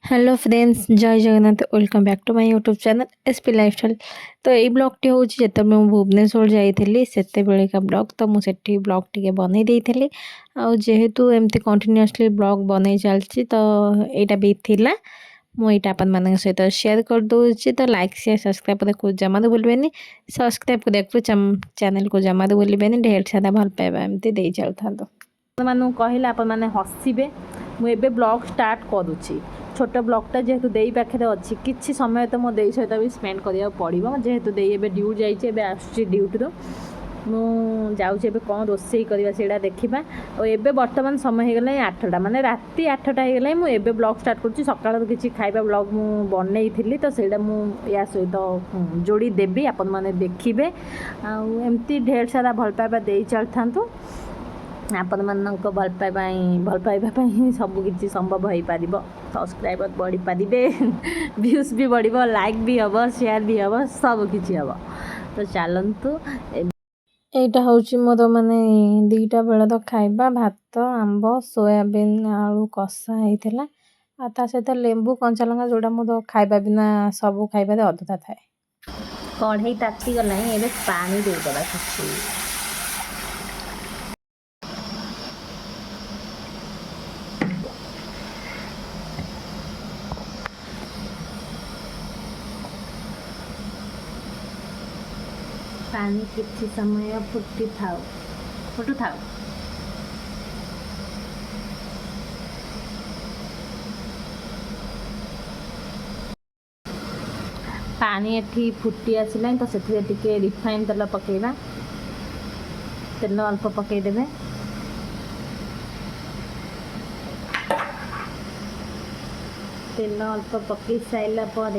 Hello friends Jai Jagannath welcome back to my YouTube channel SP lifestyle. तो यही ब्लॉगटी हूँ जिते मैं भुवनेश्वर जाइली से ब्लॉग तो मुझे ब्लॉग टी बनई देती जेहेतु एमती कंटिन्यूअसली ब्लॉग बनई चलती तो यहाँ भी थिला मुझे अपन सहित शेयर कर दूसरी तो लाइक शेयर सब्सक्राइब को जमा भूलें सब्सक्राइब को चैनल को जमा भूलें ढेर सारा भल पाइबा एमती दे चलता मानू कहले आप मैंने हसबे मुझे ब्लॉग स्टार्ट करुच्ची छोट ब्लॉगटा जेहेतु दे पाखे अच्छी किसी समय तो मो दे सहित भी स्पेंड करा पड़ो जेहेतु दे ड्यूटी जाइए आसूँ ड्यूटी मुझे कौन रोसे करवा से देखा और एवं बर्तमान समय होगा 8टा माने राति 8टा होगा मुझे ब्लॉग स्टार्ट करुँच सकाल किसी खाଇବା ब्लॉग मु बनई थी तो सहीटा या सहित जोड़ी देवी आपण मैंने देखिए आमती ढेर सारा भल पाइबा दे चलता आपण मानक भल पाइबा ही सबकि संभव हो पार सब्सक्राइबर बढ़ी पारे व्यूज भी बढ़ लाइक भी हम शेयर भी हम सबकि हम तो चलतु यहाँ हूँ मोर माने 2टा बेलर खाइबा भात आंब सोयाबीन आलू कषा होता ता सहित लेंबू कंचा लंका जोड़ा मोर खाइबा बिना सब खाइबार अधूरा थाए कढ़ई ताती गला ये पानी देदेबा किसी पानी किसी समय फुटी फुटु था पानी एठी फुटी आसला तो से रिफाइन तेल पकेबा तेल अल्प पकईदे तेल अल्प पकई सारा पर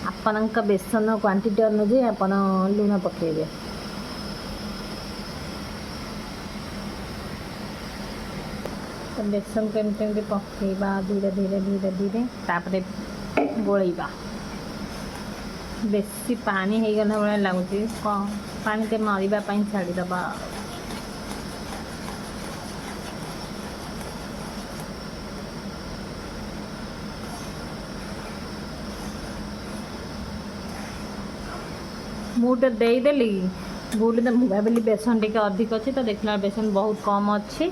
आपण बेसन क्वांटिटी अनुଯାୟୀ आपण लुण पकेबे तो बेसन को एमती पकेबा धीरे धीरे धीरे धीरे तापरे गोलैबा बेसी पानी हो गला भाई लगुच पानी टे मरवाई छाड़ीदबा मुझे देदेली भूल भाविली बेसन टी अधिक अच्छी तो देखला बेसन बहुत कम अच्छी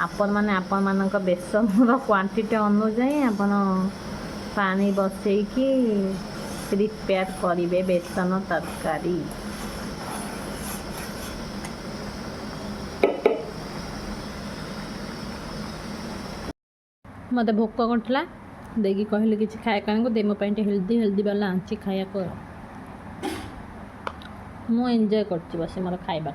आपण मैंने आपण मान बेसन क्वांटिटी अनुଯାୟୀ आपण पानी बसैकी प्रिपेयर करेंगे बेसन तरकारी मत भोक करला देखिए कहले कि खाया को दे मोपाई हेल्दी हेल्दी वाला आंची खाया कर मु एंजॉय करती बस मोर खाइबा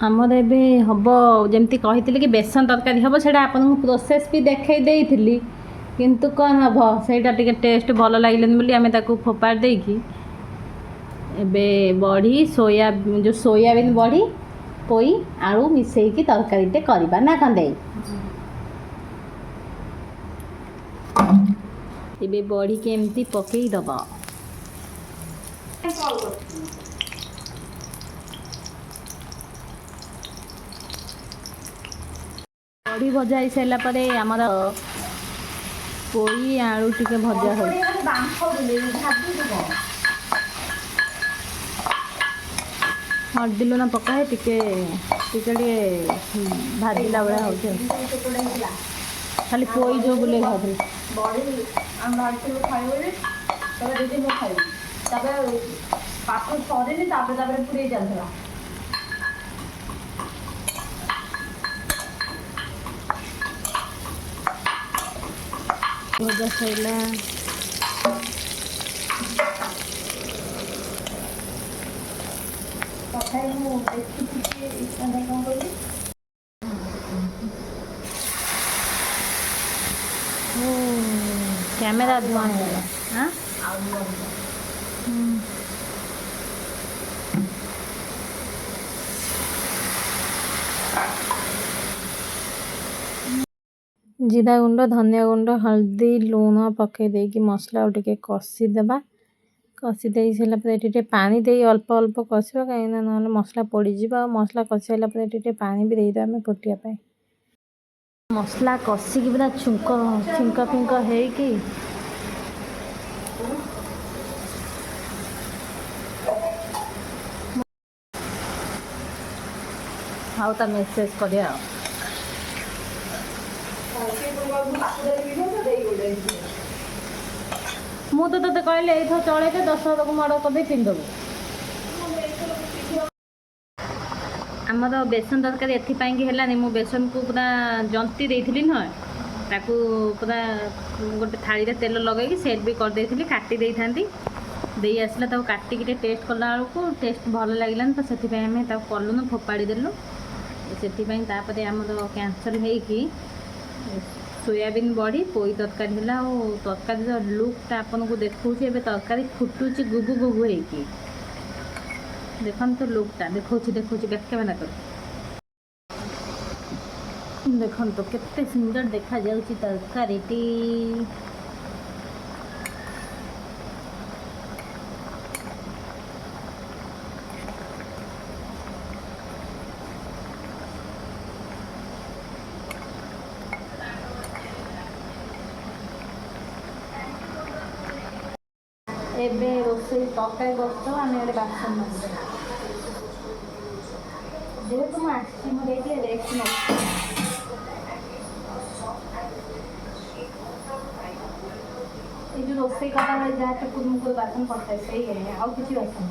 आमर एवं हम जमती कही कि बेसन तरकारी हम से आपको प्रोसेस भी देखी किंतु कौन हम से टेस्ट भल लगे बोली आम फोपाड़ देकी एबे बड़ी सोया जो सोयाबीन बड़ी पोई आलू मिसेकी तरकारीटे करवा ना कंदे एबे बड़ी के एमती पकई दबा बड़ी भजा हो सारा पर आमर पोई आलू टिके भजा हो हल्दी लुण पकाए टिके भाजला भाया हो खाली पोई जो बुले खाते भजा सैला कैमेरा धुआं है जीरा गुंड धनिया गुंड हल्दी लुण पकई देकी मसला टिके कषिदेवा कषि दे सारा पर पानी दे अल्प अल्प कषा कहीं ना मसला पड़ीज मसला कषि सारा पानी भी देदेवा आम फुटापी मसला कषिकी पूरा छुंक छिंक फिंक होगी हाँ तो मेसेज कर मु तो ते कहले ये चले 10 को मर्डर कर पिंधबू आमर बेसन तरकारी एपाई है मु बेसन को पूरा जंती देती न ताकू पूरा गोटे थाली रे तेल लगे सेट भी करदे काटी दे था दे आसला काटिक टेस्ट कला बेलू टेस्ट भल लगे तो से आम कलुन फोपाड़ी देलु से आमर कैंसल होगी सोयाबीन बड़ी पोई तरकारी है तरकारी लुकटा आपन को देखा तरकारी फुटुची गुबु गुबु होगी देखन तो लुकटा देखा देखा बना कर देखन तो केते सुंदर देखा जाउची तरकारीटी एबे रोसई तरकारी बस आम गोटे बासन जेहेतु मुझे रेस्ट न जो रोसई कला जहाँ मुझे बासन पड़ता है सही है आउ कि बासन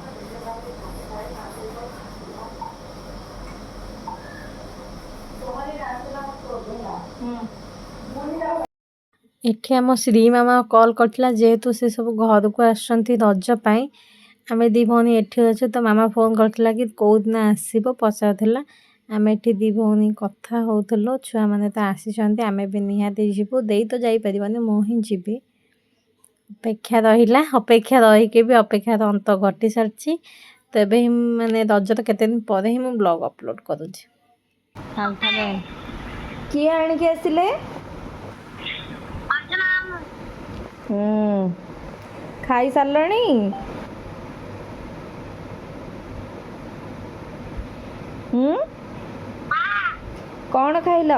एठी आम श्री मामा कॉल करथिला जेहेतु से सब घर को आसछंती रज पाई आमे दी भौनी एठी अच्छे तो मामा फोन करथिला कि कौ दिन आसीबो पचारथिला आमे एठी दी भौनी कथा होउथलो छुआ माने तो आसीछंती आमे भी निहाती जिबु देई तो जाई परिबानी मो ही जिबी अपेक्षा रहिला अपेक्षा रहिके भी अपेक्षार अंत घटी सारछि तो एबे ही माने रजर केते दिन परे ही मु ब्लॉग अपलोड करूछि हाल थाले किए आणी के आसिले खाई सारलणी कौन खाइल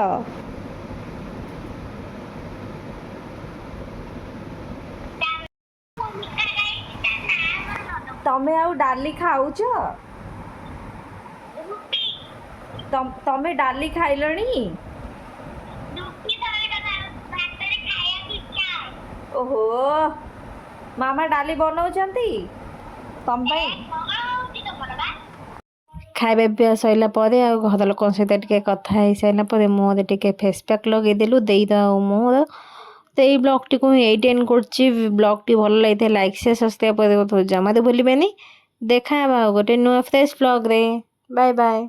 तमे आउ डाली खाऊच तमे डाली खाइलणी ओहो मामा डाली बनाउछंती तम पई खाइबा पिया सैला परे आ घर लोक सहित टिके कथा हो सारा पर मोर टिके फेस पैक लगे देलु देई दा मोर तो ये ब्लॉग टी को एट एंड कर ब्लॉग टी भल लगी लाइक से सब्सक्राइब कर जमा तो भूलिबेनी देखा गोटे नुआ फ्रेश ब्लॉग रे बाय बाय।